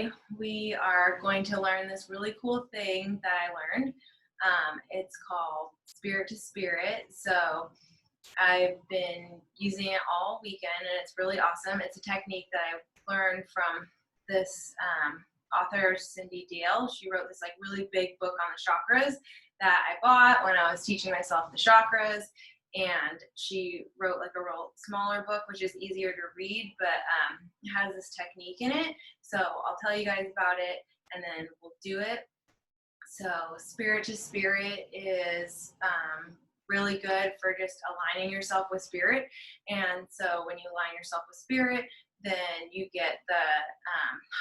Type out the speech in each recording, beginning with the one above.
today we are going to learn this really cool thing that I learned. It's called Spirit to Spirit. So I've been using it all weekend and it's really awesome. It's a technique that I learned from this author, Cindy Dale. She wrote this like really big book on the chakras that I bought when I was teaching myself the chakras. And she wrote like a real smaller book, which is easier to read, but it has this technique in it. So I'll tell you guys about it and then we'll do it. So Spirit to Spirit is really good for just aligning yourself with Spirit. And so when you align yourself with Spirit, then you get the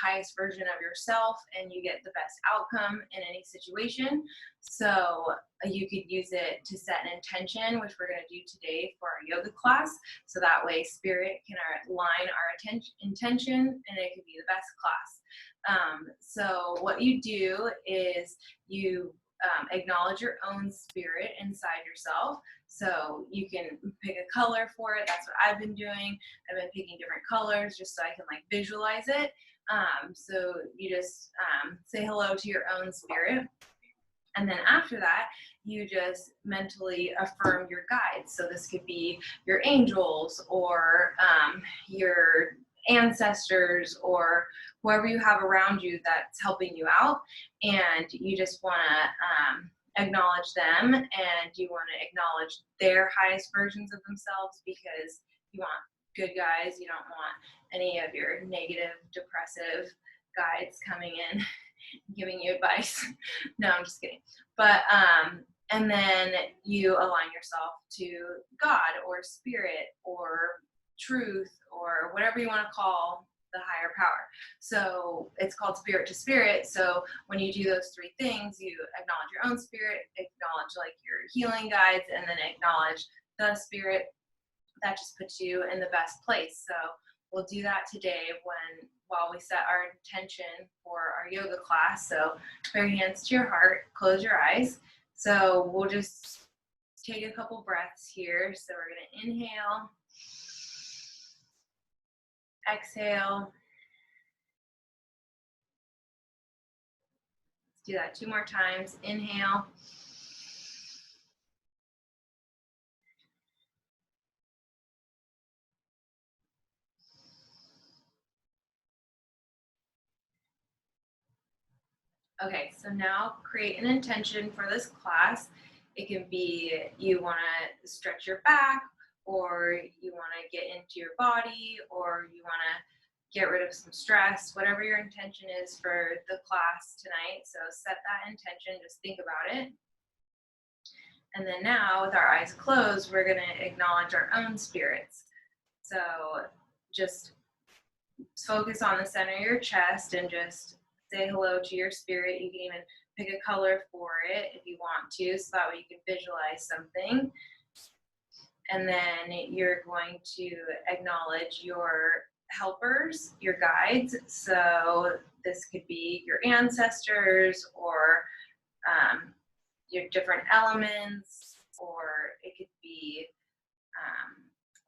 highest version of yourself and you get the best outcome in any situation. So you could use it to set an intention, which we're going to do today for our yoga class. So that way Spirit can align our intention and it can be the best class. So what you do is you acknowledge your own spirit inside yourself. So you can pick a color for it. That's what I've been doing. I've been picking different colors just so I can like visualize it. So you just say hello to your own spirit. And then after that, you just mentally affirm your guides. So this could be your angels or your ancestors or whoever you have around you that's helping you out. And you just want to acknowledge them and you want to acknowledge their highest versions of themselves because you want good guys. You don't want any of your negative, depressive guides coming in giving you advice. No, I'm just kidding. But and then you align yourself to God or spirit or truth or whatever you want to call the higher power. So it's called Spirit to Spirit. So when you do those three things, you acknowledge your own spirit, acknowledge like your healing guides, and then acknowledge the spirit. That just puts you in the best place. So we'll do that today while we set our intention for our yoga class. So put your hands to your heart, close your eyes. So we'll just take a couple breaths here. So we're going to inhale, exhale. Let's do that 2 more times. Inhale. Okay, so now create an intention for this class. It can be you want to stretch your back, or you want to get into your body, or you want to get rid of some stress, whatever your intention is for the class tonight. So set that intention, just think about it. And then now with our eyes closed, we're going to acknowledge our own spirits. So just focus on the center of your chest and just say hello to your spirit. You can even pick a color for it if you want to, so that way you can visualize something. And then you're going to acknowledge your helpers, your guides. So this could be your ancestors or your different elements, or it could be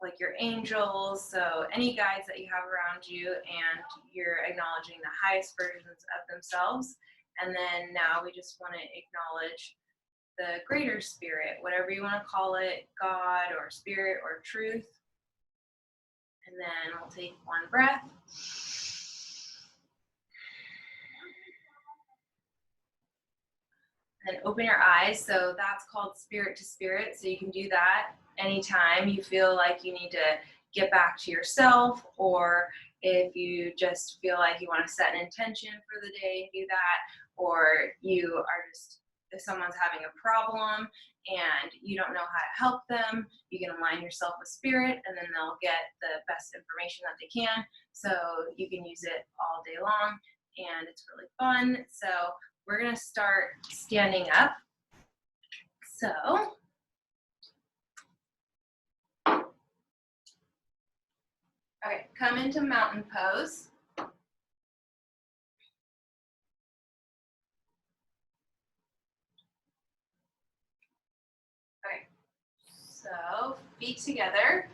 like your angels, so any guides that you have around you, and you're acknowledging the highest versions of themselves. And then now we just want to acknowledge the greater spirit, whatever you want to call it, God or spirit or truth. And then we'll take 1 breath. And then open your eyes. So that's called Spirit to Spirit. So you can do that anytime you feel like you need to get back to yourself, or if you just feel like you want to set an intention for the day, do that. Or you are just, if someone's having a problem and you don't know how to help them, you can align yourself with spirit and then they'll get the best information that they can. So you can use it all day long and it's really fun. So we're going to start standing up. So okay, come into mountain pose. Okay, so feet together,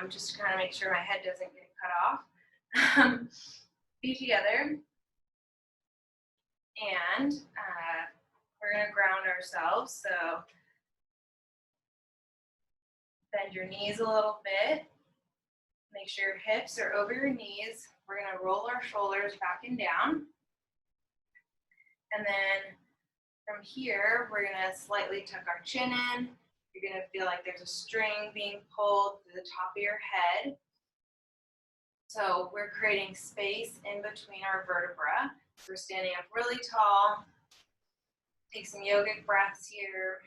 just to kind of make sure my head doesn't get cut off. Feet together, And we're going to ground ourselves. So bend your knees a little bit. Make sure your hips are over your knees. We're going to roll our shoulders back and down. And then from here, we're going to slightly tuck our chin in. You're going to feel like there's a string being pulled to the top of your head. So we're creating space in between our vertebra. We're standing up really tall. Take some yogic breaths here.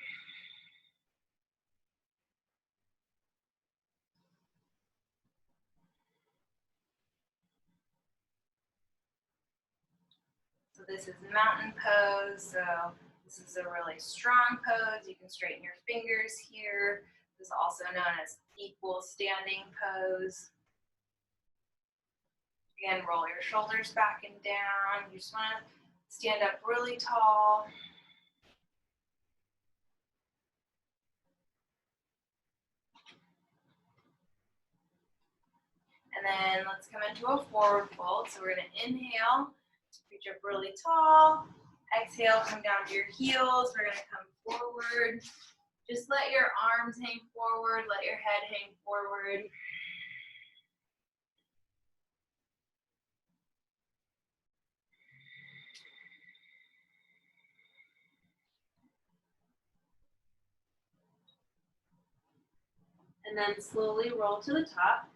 So this is mountain pose. So this is a really strong pose. You can straighten your fingers here. This is also known as equal standing pose. Again, roll your shoulders back and down. You just want to stand up really tall. And then let's come into a forward fold. So we're going to inhale, reach up really tall. Exhale, come down to your heels. We're going to come forward. Just let your arms hang forward. Let your head hang forward. And then slowly roll to the top.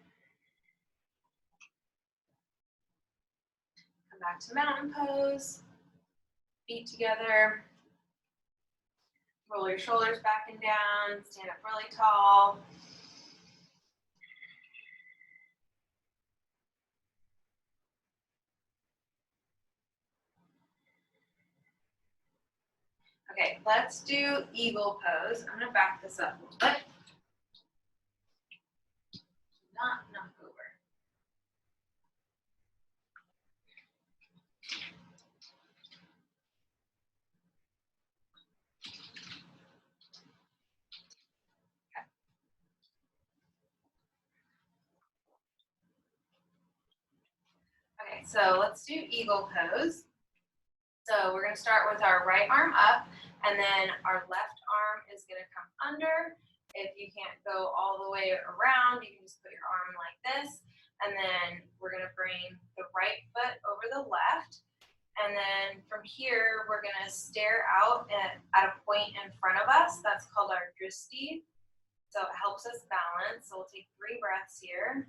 Come back to mountain pose. Feet together. Roll your shoulders back and down. Stand up really tall. Okay, let's do eagle pose. I'm going to back this up a little bit. Not knock over. Okay, so let's do eagle pose. So we're going to start with our right arm up, and then our left arm is going to come under. If you can't go all the way around, you can just put your arm like this. And then we're going to bring the right foot over the left. And then from here, we're going to stare out at a point in front of us. That's called our dristi. So it helps us balance. So we'll take 3 breaths here.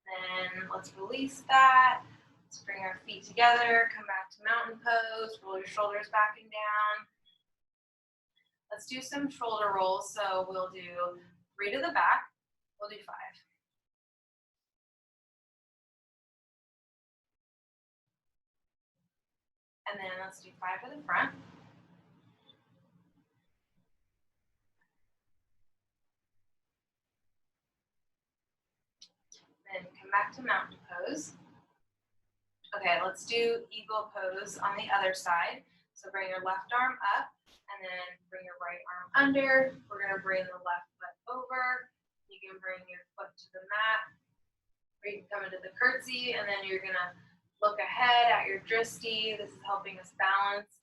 Then let's release that. Let's bring our feet together, come back to mountain pose, roll your shoulders back and down. Let's do some shoulder rolls. So we'll do 3 to the back, we'll do 5. And then let's do 5 to the front. Then come back to mountain pose. Okay, let's do eagle pose on the other side. So bring your left arm up and then bring your right arm under. We're going to bring the left foot over. You can bring your foot to the mat. Or you can come into the curtsy, and then you're going to look ahead at your dristi. This is helping us balance.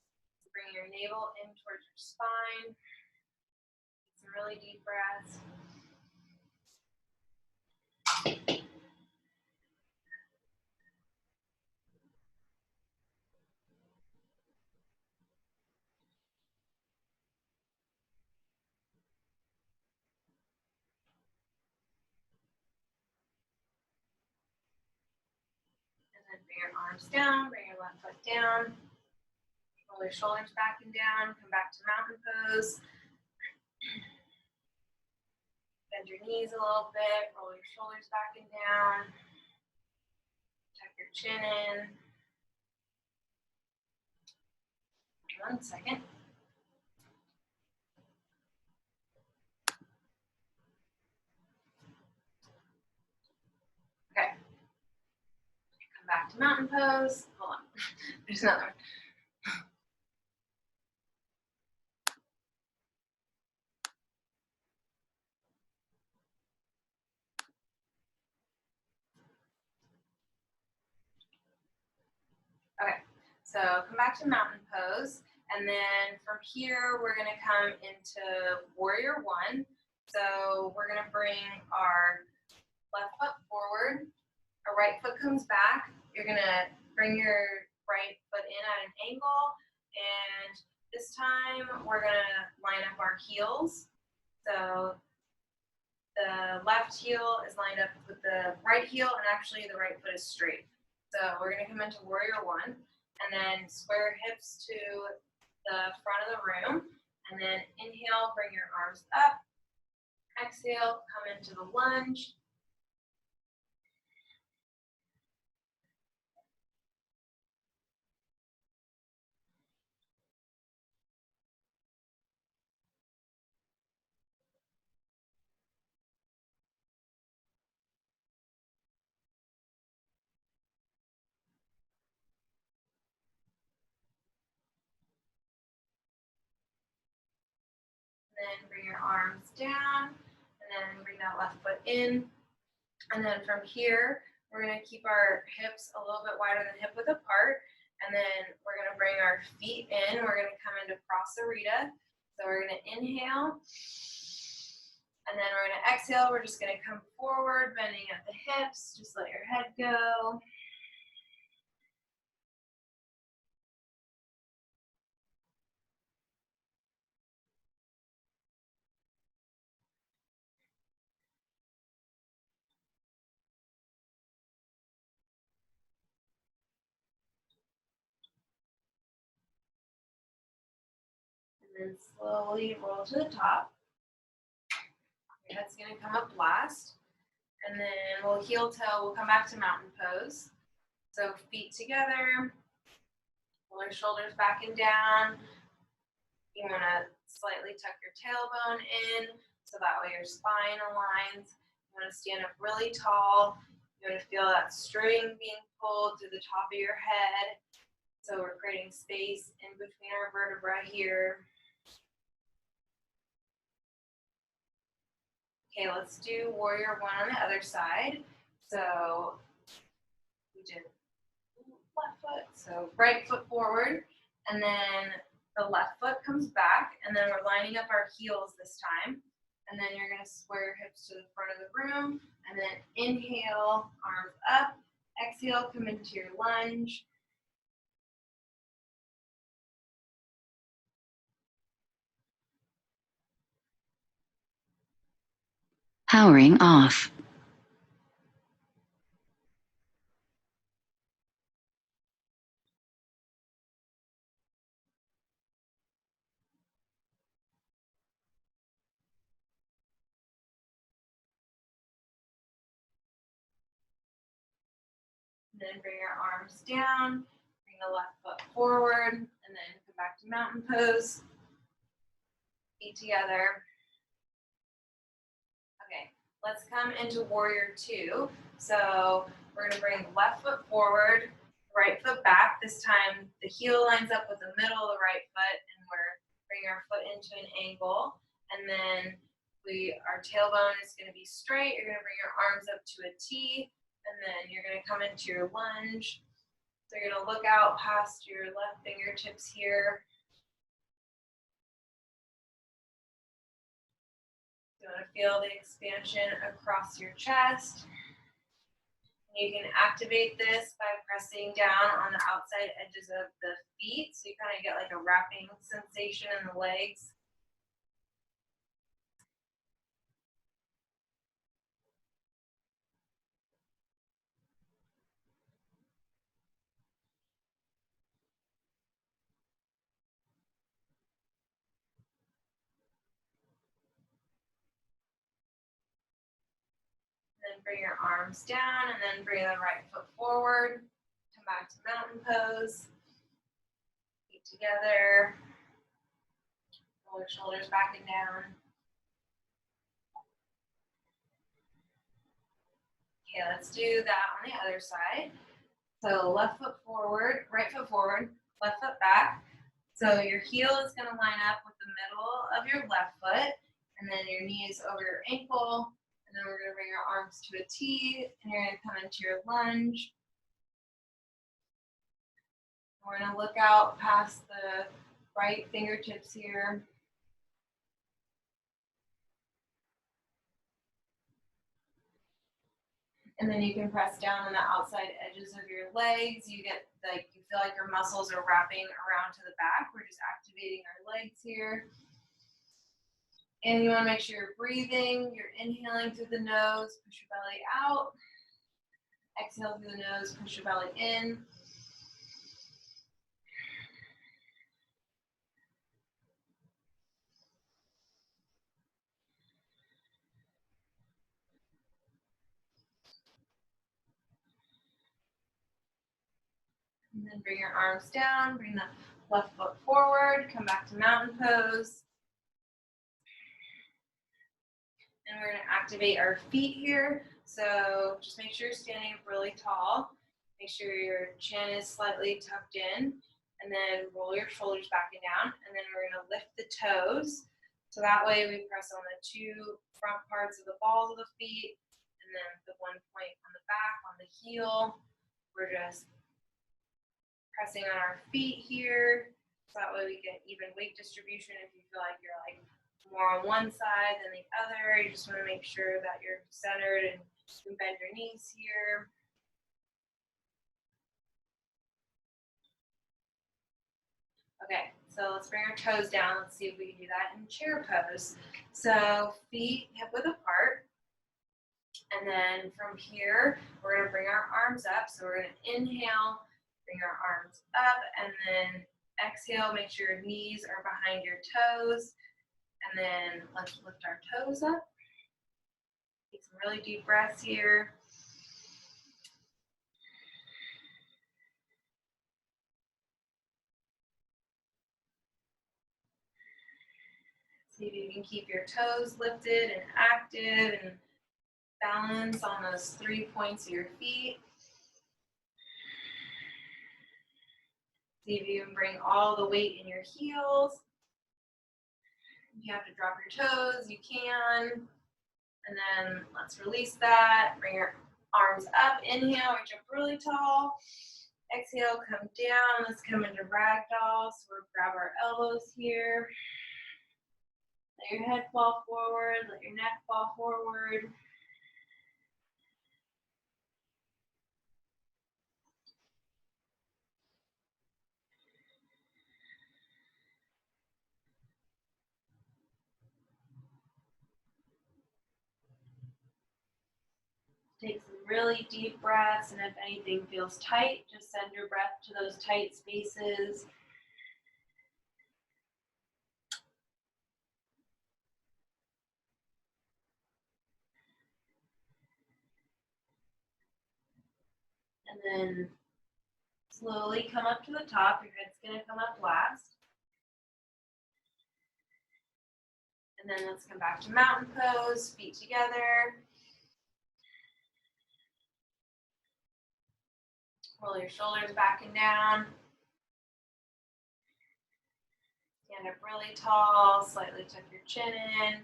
Bring your navel in towards your spine. Take some really deep breaths. Bring your arms down, bring your left foot down. Roll your shoulders back and down, come back to mountain pose. Bend your knees a little bit, roll your shoulders back and down. Tuck your chin in. 1 second. Okay. Come back to mountain pose. Hold on, there's another one. Okay, so come back to mountain pose, and then from here we're gonna come into warrior one. So we're gonna bring our left foot forward, our right foot comes back. You're gonna bring your right foot in at an angle, and this time we're gonna line up our heels. So the left heel is lined up with the right heel, and actually the right foot is straight. So we're gonna come into warrior one, and then square hips to the front of the room, and then inhale, bring your arms up. Exhale, come into the lunge. Then bring your arms down, and then bring that left foot in. And then from here, we're gonna keep our hips a little bit wider than hip width apart. And then we're gonna bring our feet in. We're gonna come into prasarita. So we're gonna inhale. And then we're gonna exhale. We're just gonna come forward, bending at the hips. Just let your head go. And then slowly roll to the top. Your head's gonna come up last. And then we'll heel toe, we'll come back to mountain pose. So feet together, pull your shoulders back and down. You wanna slightly tuck your tailbone in, so that way your spine aligns. You wanna stand up really tall. You wanna feel that string being pulled through the top of your head. So we're creating space in between our vertebrae here. Okay, let's do warrior one on the other side. So we did left foot, so right foot forward, and then the left foot comes back, and then we're lining up our heels this time. And then you're gonna square your hips to the front of the room, and then inhale, arms up, exhale, come into your lunge. Powering off. Then bring your arms down, bring the left foot forward, and then come back to mountain pose. Feet together. Okay, let's come into warrior two. So we're gonna bring the left foot forward, right foot back. This time the heel lines up with the middle of the right foot, and we're bringing our foot into an angle. And then our tailbone is gonna be straight. You're gonna bring your arms up to a T, and then you're gonna come into your lunge. So you're gonna look out past your left fingertips here. You want to feel the expansion across your chest. You can activate this by pressing down on the outside edges of the feet, so you kind of get like a wrapping sensation in the legs. Then bring your arms down, and then bring the right foot forward. Come back to mountain pose. Feet together. Roll your shoulders back and down. Okay, let's do that on the other side. So left foot forward, right foot forward, left foot back. So your heel is going to line up with the middle of your left foot, and then your knees over your ankle, and then we're going to bring our arms to a T, and you're going to come into your lunge. We're going to look out past the right fingertips here. And then you can press down on the outside edges of your legs. You get like, you feel like your muscles are wrapping around to the back. We're just activating our legs here. And you want to make sure you're breathing. You're inhaling through the nose, push your belly out. Exhale through the nose, push your belly in. And then bring your arms down, bring the left foot forward, come back to mountain pose. And we're going to activate our feet here. So just make sure you're standing up really tall. Make sure your chin is slightly tucked in. And then roll your shoulders back and down. And then we're going to lift the toes. So that way we press on the two front parts of the balls of the feet. And then the one point on the back, on the heel. We're just pressing on our feet here. So that way we get even weight distribution. If you feel like you're like more on one side than the other, you just want to make sure that you're centered and you can bend your knees here. Okay, so let's bring our toes down. Let's see if we can do that in chair pose. So feet hip width apart. And then from here, we're going to bring our arms up. So we're going to inhale, bring our arms up, and then exhale, make sure your knees are behind your toes. And then let's lift our toes up. Take some really deep breaths here. See if you can keep your toes lifted and active and balance on those 3 points of your feet. See if you can bring all the weight in your heels. If you have to drop your toes, you can. And then let's release that. Bring your arms up. Inhale, reach up really tall. Exhale, come down. Let's come into ragdoll. So we'll grab our elbows here. Let your head fall forward. Let your neck fall forward. Take some really deep breaths, and if anything feels tight, just send your breath to those tight spaces. And then slowly come up to the top. Your head's going to come up last. And then let's come back to mountain pose, feet together. Roll your shoulders back and down. Stand up really tall, slightly tuck your chin in.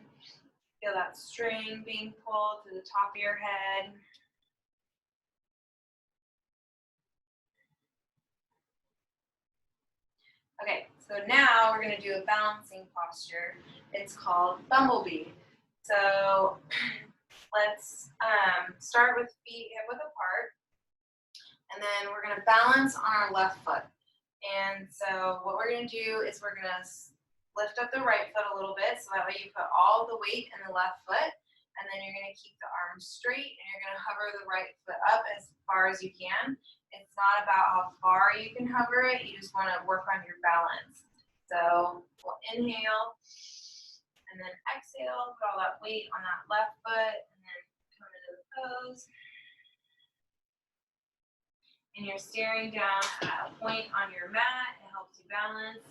Feel that string being pulled to the top of your head. Okay, so now we're going to do a balancing posture. It's called bumblebee. So let's start with feet hip width apart. And then we're going to balance on our left foot. And so what we're going to do is we're going to lift up the right foot a little bit. So that way you put all the weight in the left foot. And then you're going to keep the arms straight. And you're going to hover the right foot up as far as you can. It's not about how far you can hover it. You just want to work on your balance. So we'll inhale. And then exhale. Put all that weight on that left foot. And then come into the pose. And you're staring down at a point on your mat. It helps you balance.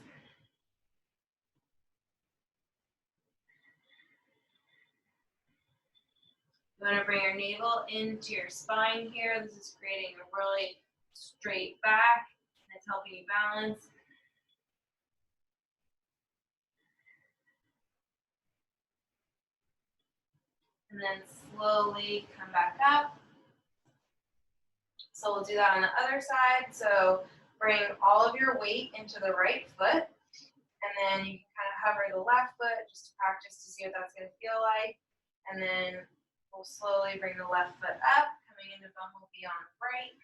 You want to bring your navel into your spine here. This is creating a really straight back, and it's helping you balance. And then slowly come back up. So we'll do that on the other side. So bring all of your weight into the right foot, and then you can kind of hover the left foot just to practice to see what that's going to feel like. And then we'll slowly bring the left foot up, coming into bumblebee on the right.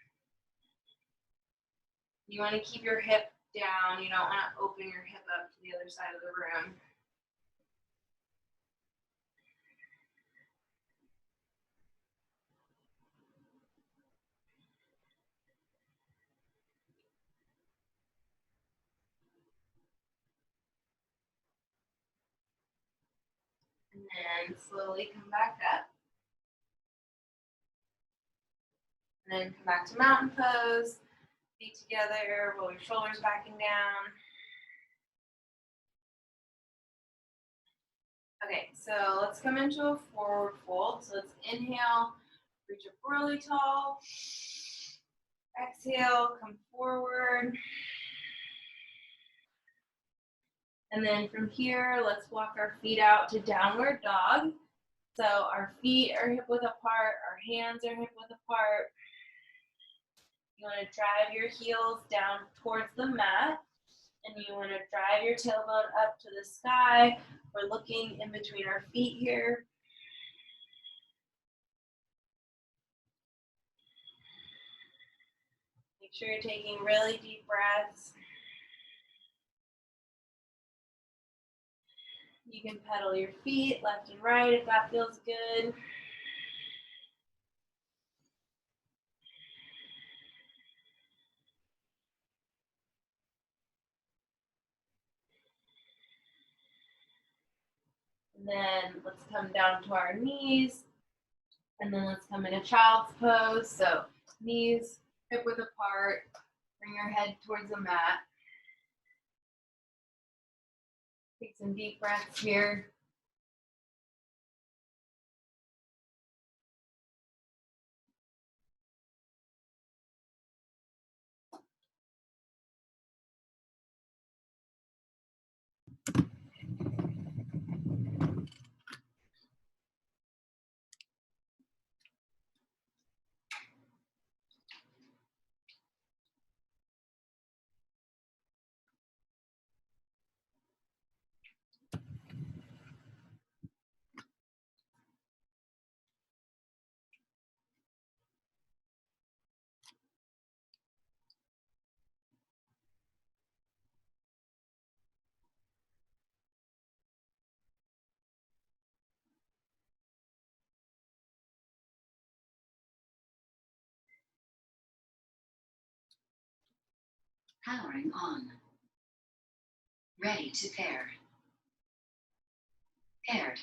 You want to keep your hip down. You don't want to open your hip up to the other side of the room. And then slowly come back up. And then come back to mountain pose. Feet together, roll your shoulders back and down. Okay, so let's come into a forward fold. So let's inhale, reach up really tall. Exhale, come forward. And then from here, let's walk our feet out to downward dog. So our feet are hip width apart, our hands are hip width apart. You want to drive your heels down towards the mat, and you want to drive your tailbone up to the sky. We're looking in between our feet here. Make sure you're taking really deep breaths. You can pedal your feet left and right if that feels good. And then let's come down to our knees. And then let's come into child's pose. So knees hip width apart. Bring your head towards the mat. Take some deep breaths here. Powering on. Ready to pair. Paired.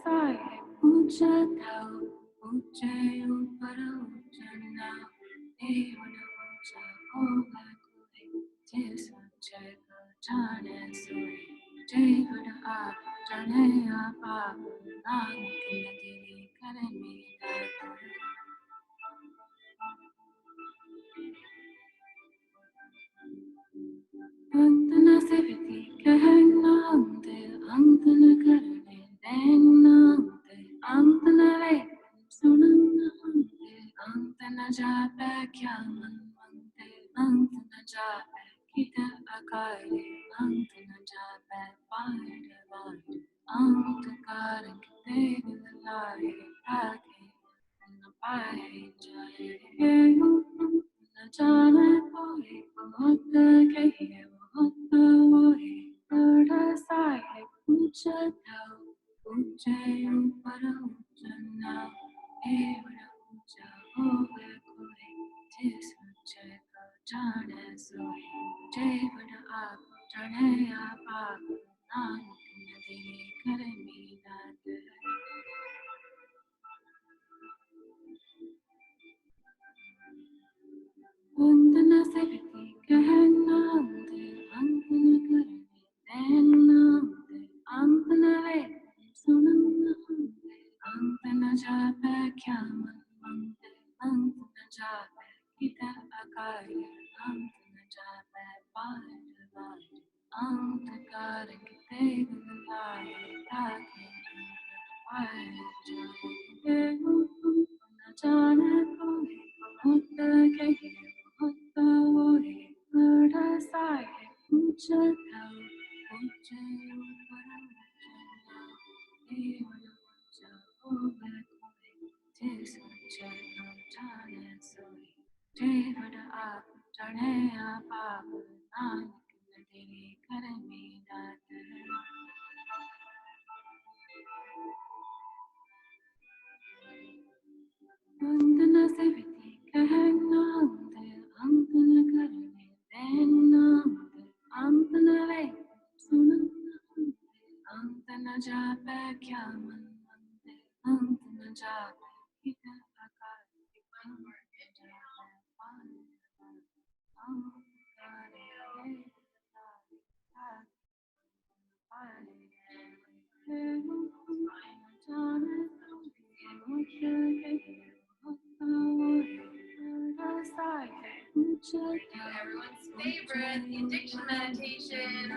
Sahib Ucha Thao Uche Upara Uchana Devana Ucha Oga Koi Tis Uche Chane Sui Devana Ab Chane Apa Nankina Diri Karami Antana Seviti Kahanante Antana Karane Denante Antana Ve Sunanante Antana Jape Kyamanante Antana Jape Kita Akari Antana Jape Vada Vada Antakara Kite Vilai Ake Anapai Jai Jana Koi Bhakta Kehi Bhakta Voi Purda Sai Puja Tau Puja Para Ujana Evara Uja Ove Koi Tis Uja Jana Soi Devada Ab Jane Apa Nanak Nadiri Karami Nade Vandana Seviti Kahanante Antana Karane Denante Antana Ve Sunanante Antana Jape Kyamanante Antana Jape Kita Akari Antana Jape Vada Vada Antakara Kite Vilai Take Vada Jai Jana Koi Bhakta Kehi Bhakta Voi Purda Sai Puja Tau Puja Upara Ujana Devana Uja Ove Koi Tis Uja Jana Soi Devada Ab Jane Apa Nanak Nadiri Karami Nade Vandana Seviti Kahanante Antana Karane Denante Antana Ve Sunanante Antana Jape Kyamanante Antana Jape Kita Akari Antana Jape Vada Everyone's favorite, the addiction meditation.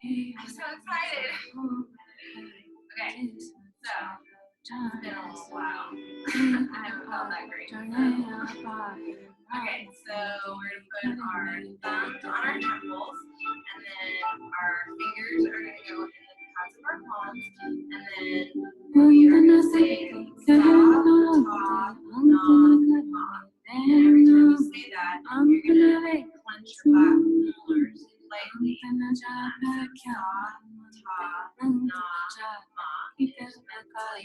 I'm so excited. Okay, so it's been a little while. I haven't felt that great. Okay, so we're gonna put our thumbs on our temples, and then our fingers are gonna go in the pads of our palms, and then we are gonna say sa, ta, na, ma. And every time you say that, you're gonna clench your back molars slightly. Sa, ta, na, ma. Mentally, you can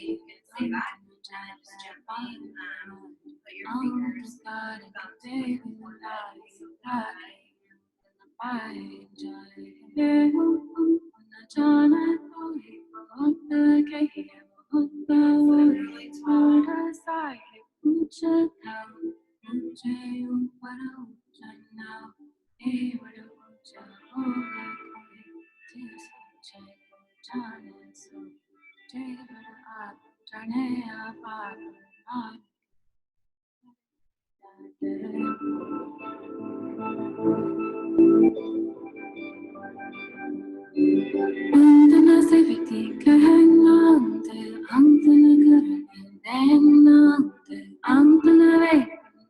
say that, and just gently put your fingers, thumbs in your forehead. Literally 12 Seviti Kahanante Antana Karane Denante Antana Ve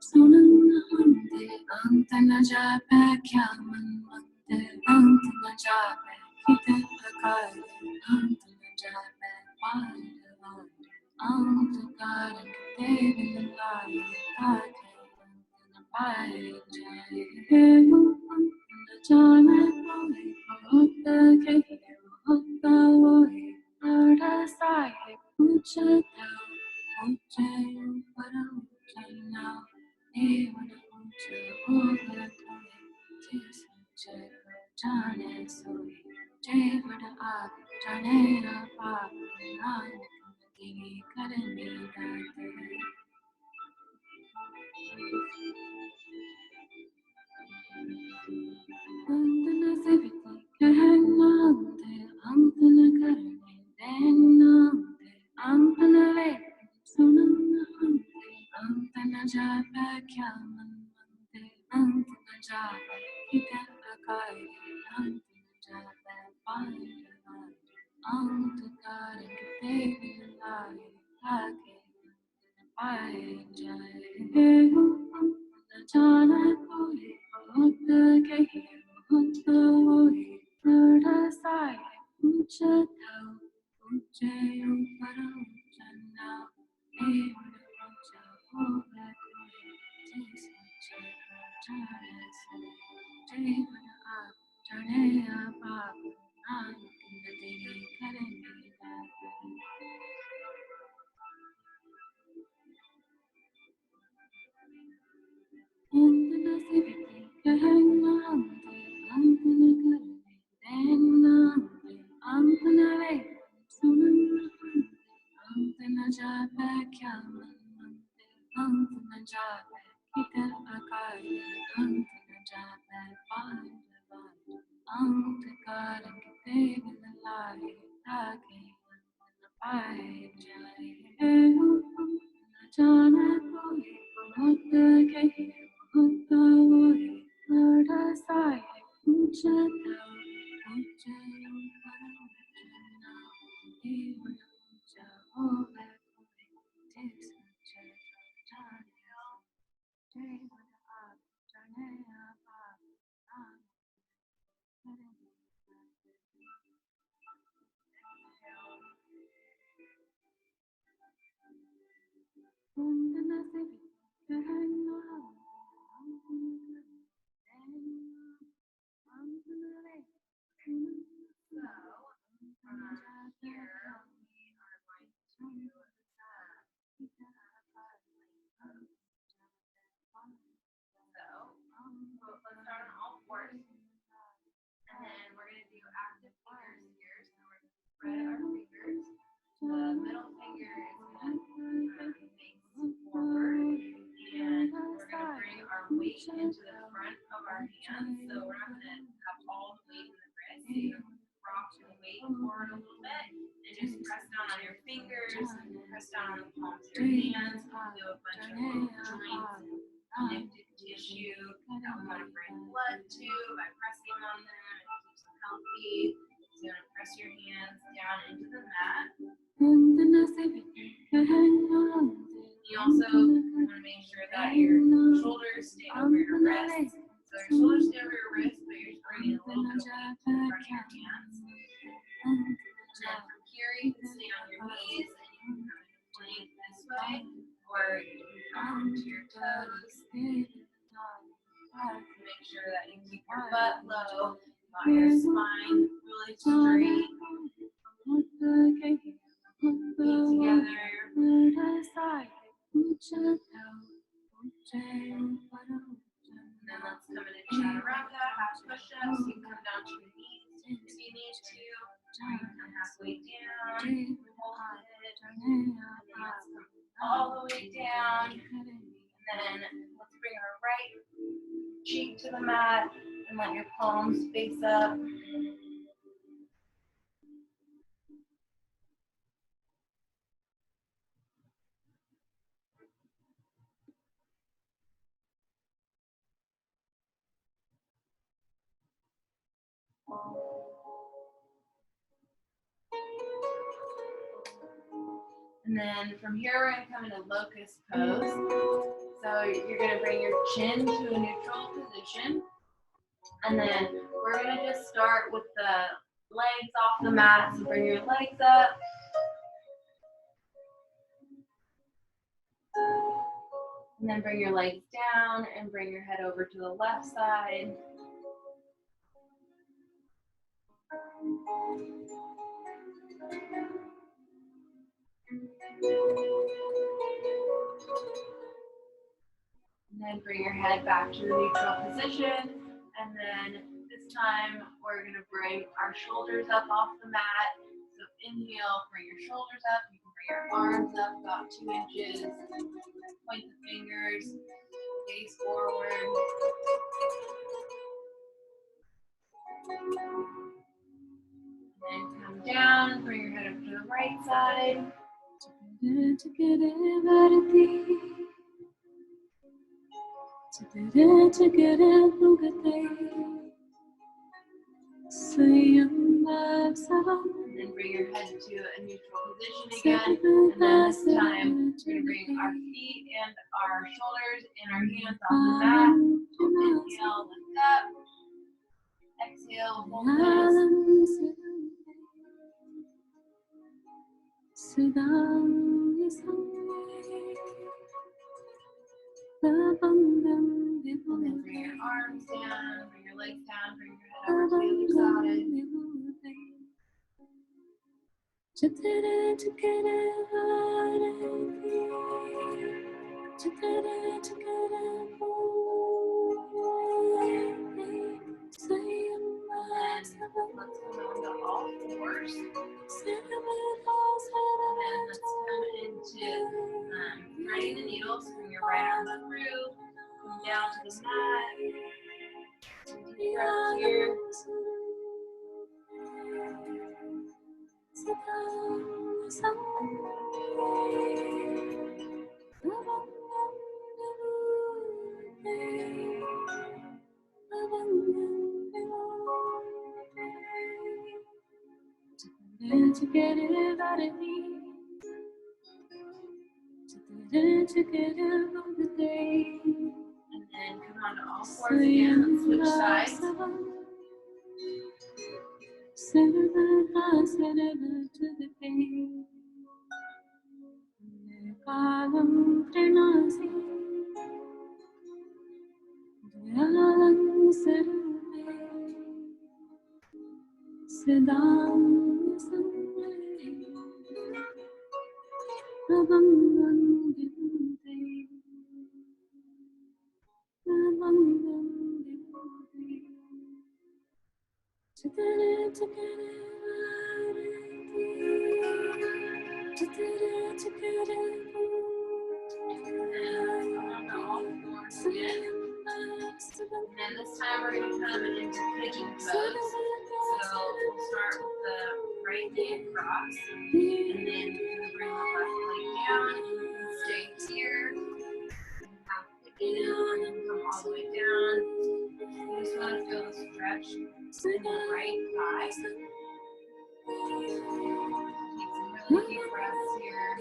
Sunanante Antana Jape Kyamanante Antana Jape Kita Akari Antana Jape Vada Vada Antakara Kite Vilai Take Antana Pai Jai Jana Koi Bhakta Kehi Bhakta Voi Purda Sai Puja Tau Puja Upara Ujana Devana Uja Ove Koi Tis Uja Jana Soi Devada Ab Jane Apa Nanak Let's start on all fours. And then we're going to do active fingers here. So we're going to spread our fingers. The middle finger is going to face forward. And we're going to bring our weight into the front of our hands. So we're not going to have all the weight in the wrist. So you're going to rock the weight forward a little bit. And just press down on your fingers. Press down on the palms of your hands. Do a bunch of joints and connective tissue that we want to bring blood to by pressing on them. It keeps them healthy. So you're going to press your hands down into the mat. You also want to make sure that your shoulders stay over your wrists. So your shoulders stay over your wrists, but you're just bringing a little bit of weight to the front of your hands. And then from here, you can stay on your knees and you can come into plank this way, or you can come onto your toes. Make sure that you keep your butt low, got your spine really straight. Feet together. And then let's come in and chaturanga, half push-ups. You can come down to your knees if you need to. Or you can come halfway down, hold it, and then let's come all the way down. And then let's bring our right cheek to the mat and let your palms face up. And then from here, we're going to come into Locust Pose. So you're going to bring your chin to a neutral position. And then we're going to just start with the legs off the mat. So bring your legs up. And then bring your legs down and bring your head over to the left side. And then bring your head back to the neutral position. And then this time we're going to bring our shoulders up off the mat. So inhale, bring your shoulders up. You can your arms up about 2 inches. Point the fingers, gaze forward. And come down, bring your head up to the right side. And then bring your head to a neutral position again. And then this time, we're going to bring our feet and our shoulders and our hands on the mat. Inhale, lift up. Exhale, hold those. And then bring your arms down, bring your legs down, bring your head over to the other side. Let's come onto all fours. And then let's come into threading the needles. Bring your right arm up through, come down to the mat. Deep breath here. And then come on to all fours again. Let's switch sides. And then this time we're going to come into Pigeon Pose. So we'll start with the right knee across, and then we're going to bring the left leg down. You can stay here, half pigeon, and come all the way down. You just want to feel the stretch in the right thigh. Take some really deep breaths here.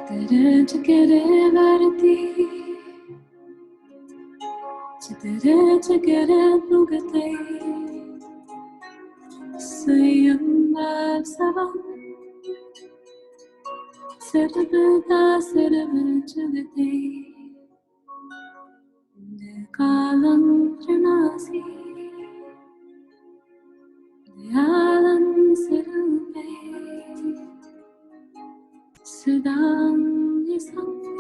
Chitere chikere varti, chitere chikere bugate, swayam savam, sarvata sarvachagate, kalam trinasi, dyalam sarupe, sadam nisange,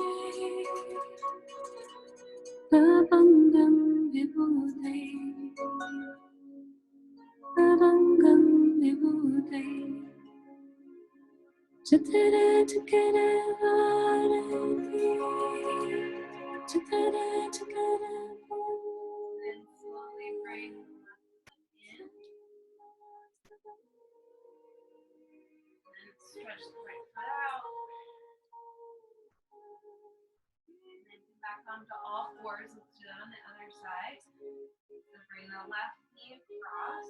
Pavangam vibhude, Pavangam vibhude, Chitere chikere varati, Chitere chikere And slowly bring the left foot in. And stretch the right foot out. And then come back onto all fours. Let's do that on the other side. So bring the left knee across.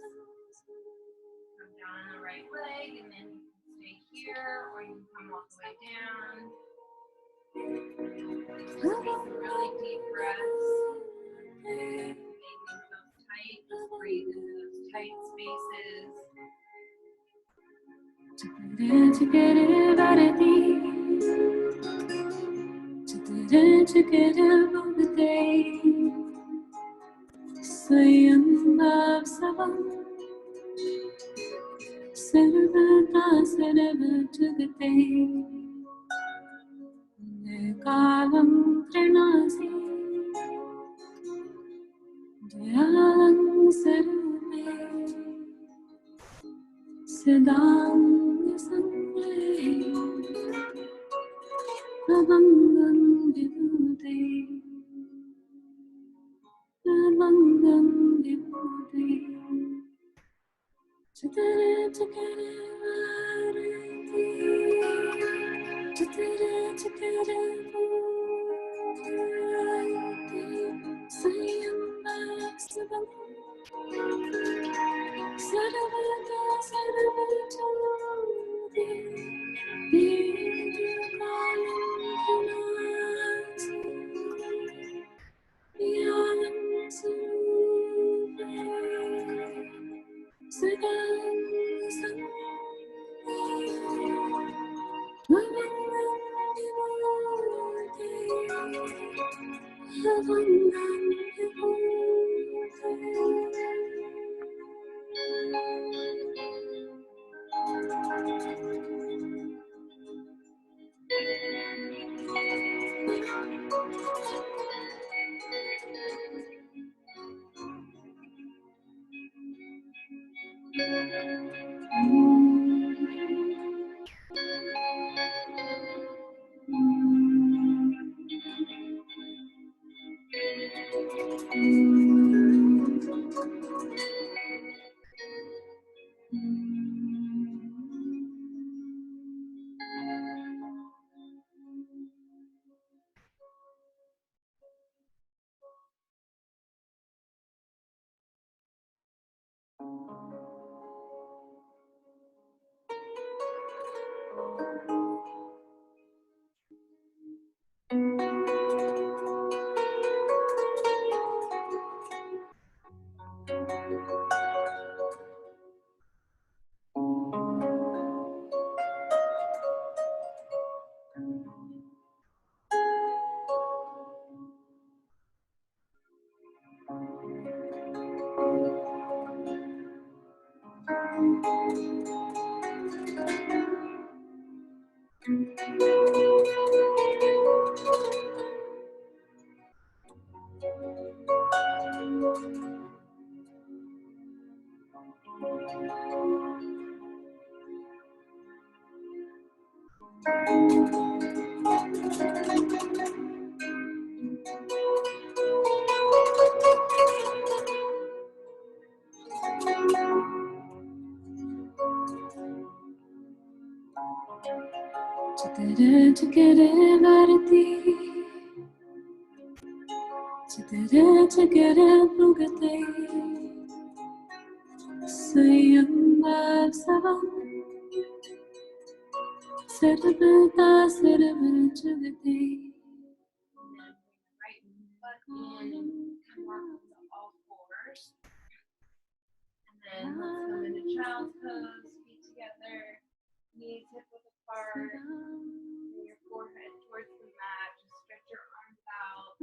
Come down on the right leg, and then you can stay here, or you can come all the way down. Just take some really deep breaths. Make things feel tight. Just breathe into those tight spaces. Chitere chikere varati, Chitere chikere bhagate, swayam savam, sarvata sarvachagate, kalam trinasi, dyalam sarupe, sadam nisange, pavangam vibhude, pavangam vibhude, chitere chikere varati, chitere chikere varati, swayam savam, sarvata sarvachagate, kalam trinasi, dyalam sarupe, sadam nisange, pavangam vibhude, pavangam Chitere chikere varati, chitere chikere bhagate, swayam savam, Sarvata Sarvachagate. Right foot in and come up to all fours. And then let's come into child's pose, feet together, knees hip width apart, bring your forehead towards the mat, just stretch your arms out.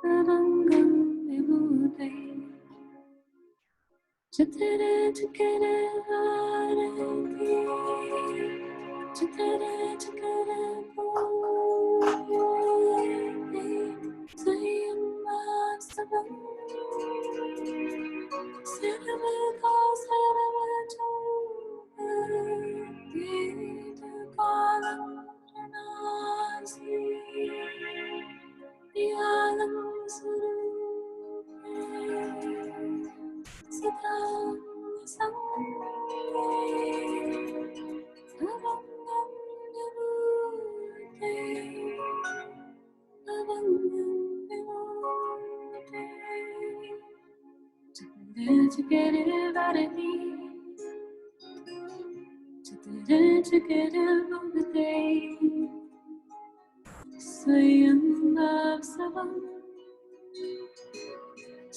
Sarvangam Vibhude. Chitara Chakara Varati. Chitara Chakara Varati. Sayamvasavam. Sarvata Sarvachogati. Kalam Pranasi. Yalam Surupe. Siddham Sangye. Savangam Vibhude. Savangam Vibhude. Chakara Varati. Chakara Vibhude. Swayambhav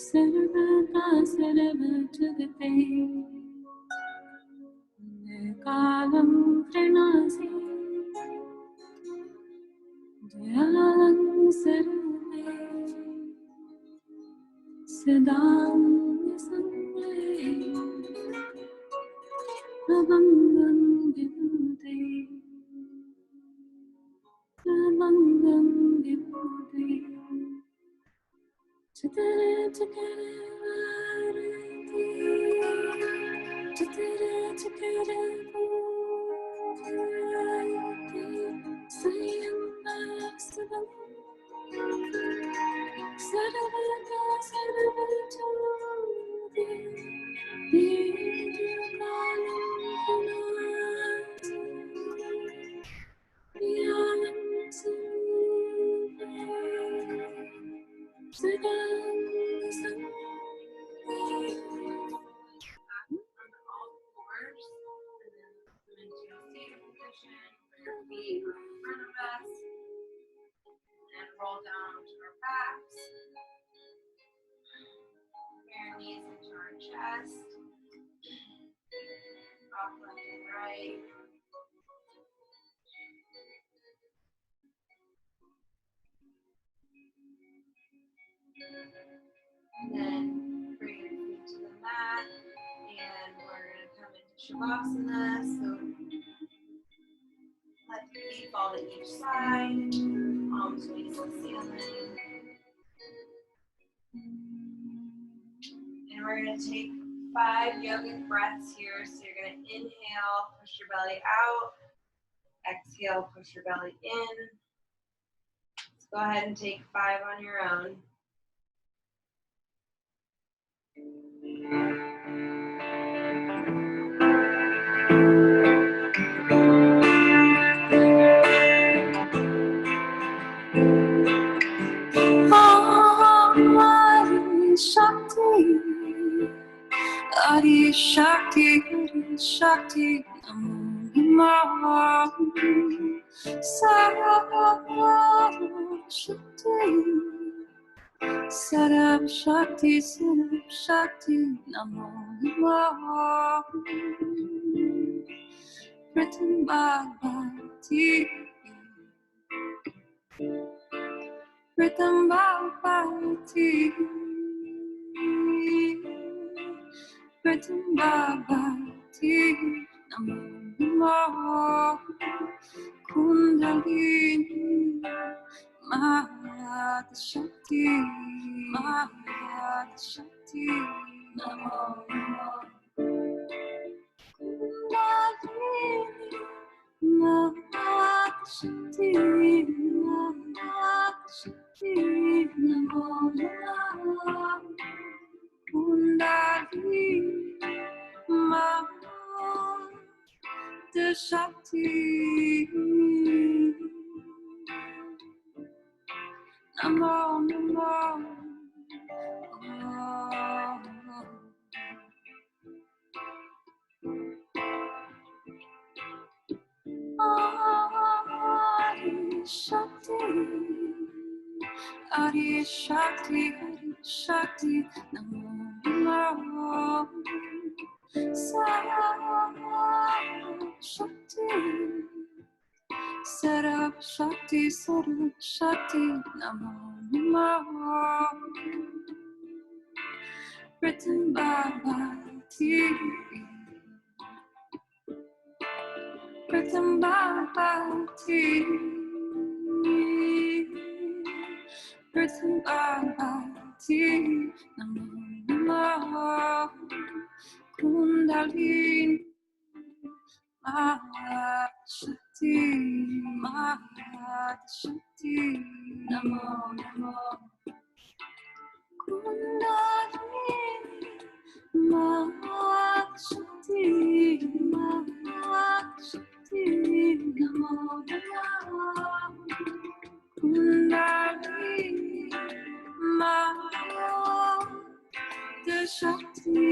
Sarvata Sarvachagate. Kalam Pranasi. Dayalam Sarve. Siddham Sangye. Avangam Vibhude. Avangam Vibhude. Chitara Chakara Varati. Chitara Chakara Varati. Sayamvasavam. Sarvata Sarvachogati. Nidakalam Pranati. Yalam Surupe. Siddham Sangye. Back onto all fours, and then come into a seated position where your feet are in front of us, and roll down to our backs. Bring our knees into our chest, off left and right. And then bring your feet to the mat, and we're going to come into Shavasana. So let the feet fall to each side, palms face the ceiling. And we're going to take 5 yogic breaths here. So you're going to inhale, push your belly out. Exhale, push your belly in. So go ahead and take 5 on your own. Adi Shakti, Adi Shakti, Adi Shakti, Namo Sarvam Shakti, Sarvam Shakti, Sarvam Shakti, Namo Pratam Bhagavati. Pratam Bhagavati. Pratam Bhagavati. Namo Kundalini Mahadshakti. Mahadshakti. Namo Kundalini Mahadshakti. Mahadshakti. Namo Kundalini Mahadshakti. Namo Namo Shakti, Adi Shakti, Namo Namo Sarva Shakti, Sarva Shakti, Namo Namo Written Bhagavati, written Bhagavati, written Bhagavati, Namo Namo Kundalini Mahashakti, Mahashakti, Namo Namo Kundalini Mahashakti, Mahashakti, Namo Namo Kundalini Mahashakti,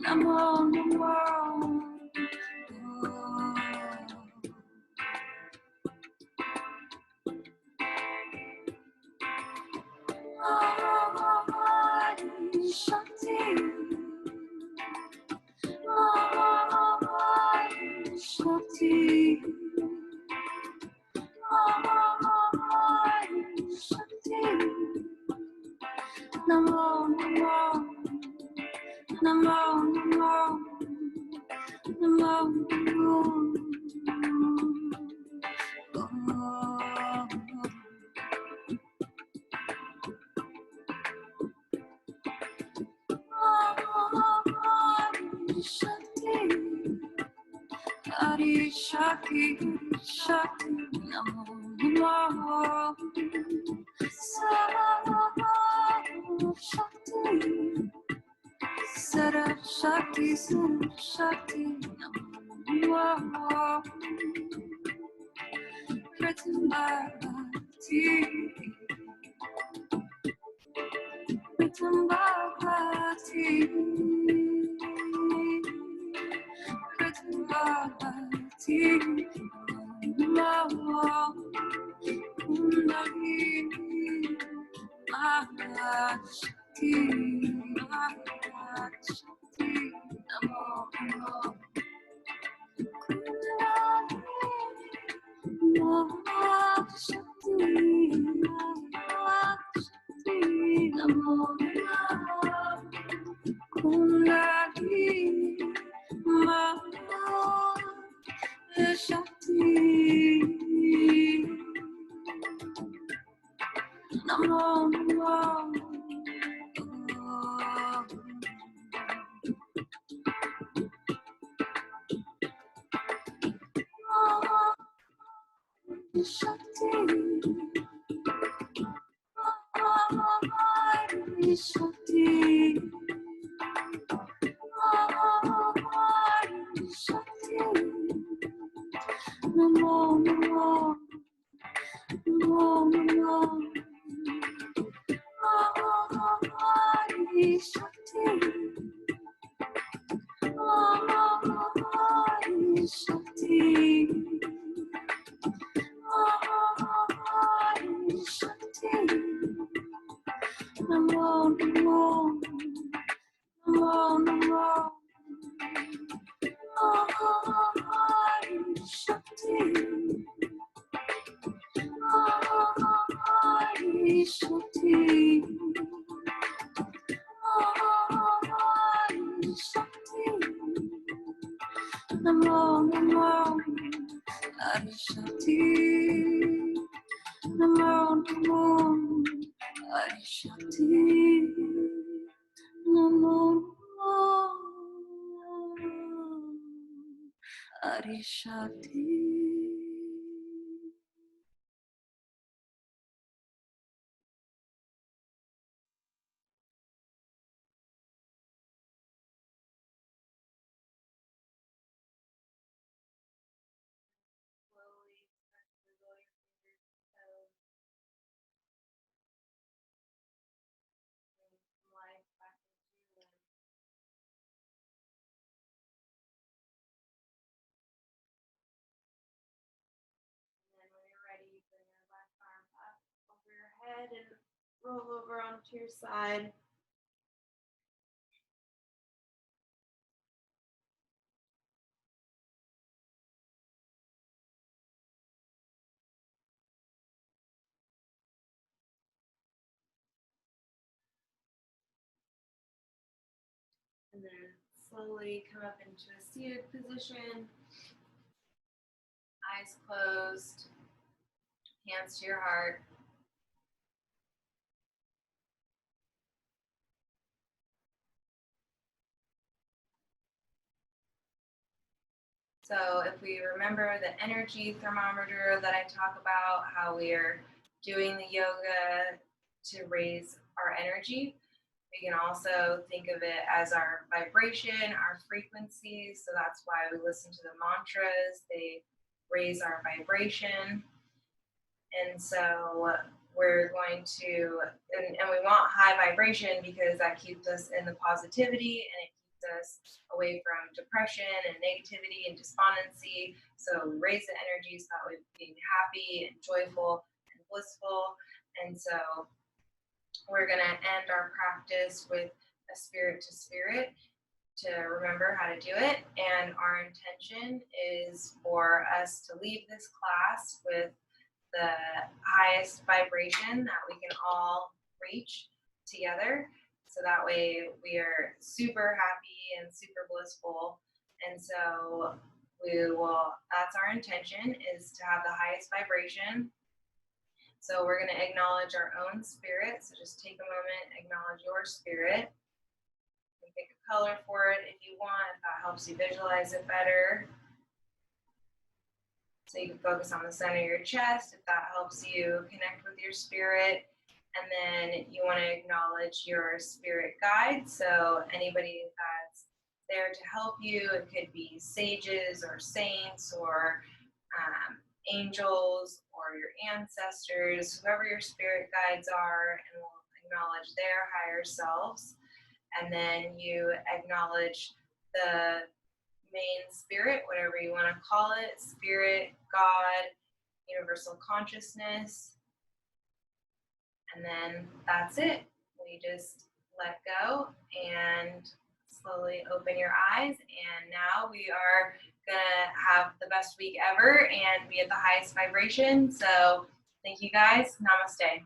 Namo Namo Adi Shakti, Adi Shakti, Adi Shakti, Namo Namo Namo Namo Namo Adi Shakti, Adi Shakti, Shakti, Namo Namo Sarva Shakti, Sarva Shakti, Namo Namo Written Bhagavati, written Bhagavati, written Bhagavati, Namo Kundalini Mahashakti, Mahashakti, Namo Namo Kundalini Mahashakti, Mahashakti, Namo Namo Kundalini Mahashakti, Namo Namo Shakti, Adi Shakti, Adi Shakti, Namo Namo Namo Namo Adi Shakti, Adi Shakti, Adi Shakti, Namo Namo Namo Namo Adi Shakti, Adi Shakti, Adi Shakti, Namo Namo Adi Shakti, Namo Namo Adi Shakti, Namo Namo Adi Shakti. Slowly press the lower fingers to toes, bring some life back into your limbs. ahead and roll over onto your side. And then slowly come up into a seated position. Eyes closed, hands to your heart. So if we remember the energy thermometer that I talk about, how we are doing the yoga to raise our energy, we can also think of it as our vibration, our frequency. So that's why we listen to the mantras. They raise our vibration. And so we're going to, and we want high vibration because that keeps us in the positivity and it keeps us away from depression and negativity and despondency. So we raise the energy so that we're being happy and joyful and blissful. And so we're going to end our practice with a spirit to spirit to remember how to do it. And our intention is for us to leave this class with the highest vibration that we can all reach together. So that way we are super happy and super blissful. And so that's our intention, is to have the highest vibration. So we're going to acknowledge our own spirit. So just take a moment, acknowledge your spirit. You can pick a color for it if you want, if that helps you visualize it better. So you can focus on the center of your chest if that helps you connect with your spirit. And then you want to acknowledge your spirit guide. So anybody that's there to help you, it could be sages or saints or angels or your ancestors, whoever your spirit guides are, and we'll acknowledge their higher selves. And then you acknowledge the main spirit, whatever you want to call it, spirit, God, universal consciousness. And then that's it. We just let go and slowly open your eyes. And now we are gonna have the best week ever and be at the highest vibration. So thank you guys. Namaste.